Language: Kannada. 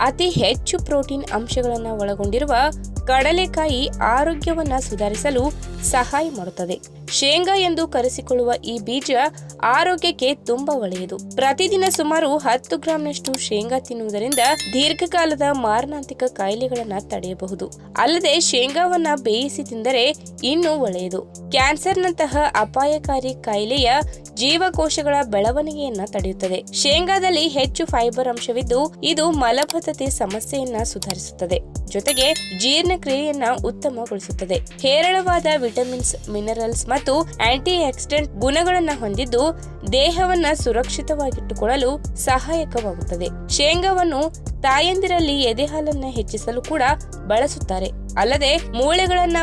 ಅತಿ ಹೆಚ್ಚು ಪ್ರೋಟೀನ್ ಅಂಶಗಳನ್ನು ಒಳಗೊಂಡಿರುವ ಕಡಲೆಕಾಯಿ ಆರೋಗ್ಯವನ್ನ ಸುಧಾರಿಸಲು ಸಹಾಯ ಮಾಡುತ್ತದೆ. ಶೇಂಗಾ ಎಂದು ಕರೆಸಿಕೊಳ್ಳುವ ಈ ಬೀಜ ಆರೋಗ್ಯಕ್ಕೆ ತುಂಬಾ ಒಳ್ಳೆಯದು. ಪ್ರತಿದಿನ ಸುಮಾರು 10 ಗ್ರಾಂನಷ್ಟು ಶೇಂಗಾ ತಿನ್ನುವುದರಿಂದ ದೀರ್ಘಕಾಲದ ಮಾರಣಾಂತಿಕ ಕಾಯಿಲೆಗಳನ್ನ ತಡೆಯಬಹುದು. ಅಲ್ಲದೆ ಶೇಂಗಾವನ್ನ ಬೇಯಿಸಿ ತಿಂದರೆ ಇನ್ನೂ ಒಳ್ಳೆಯದು. ಕ್ಯಾನ್ಸರ್ನಂತಹ ಅಪಾಯಕಾರಿ ಕಾಯಿಲೆಯ ಜೀವಕೋಶಗಳ ಬೆಳವಣಿಗೆಯನ್ನ ತಡೆಯುತ್ತದೆ. ಶೇಂಗಾದಲ್ಲಿ ಹೆಚ್ಚು ಫೈಬರ್ ಅಂಶವಿದ್ದು ಇದು ಮಲಬದ್ಧತೆ ಸಮಸ್ಯೆಯನ್ನ ಸುಧಾರಿಸುತ್ತದೆ. ಜೊತೆಗೆ ಜೀರ್ಣಕ್ರಿಯೆಯನ್ನ ಉತ್ತಮಗೊಳಿಸುತ್ತದೆ. ಹೇರಳವಾದ ವಿಟಮಿನ್ಸ್, ಮಿನರಲ್ಸ್ ಮತ್ತು ಆಂಟಿ ಆಕ್ಸಿಡೆಂಟ್ ಗುಣಗಳನ್ನ ಹೊಂದಿದ್ದು ದೇಹವನ್ನ ಸುರಕ್ಷಿತವಾಗಿಟ್ಟುಕೊಳ್ಳಲು ಸಹಾಯಕವಾಗುತ್ತದೆ. ಶೇಂಗಾವನ್ನು ತಾಯಂದಿರಲ್ಲಿ ಎದೆಹಾಲನ್ನ ಹೆಚ್ಚಿಸಲು ಕೂಡ ಬಳಸುತ್ತಾರೆ. ಅಲ್ಲದೆ ಮೂಳೆಗಳನ್ನ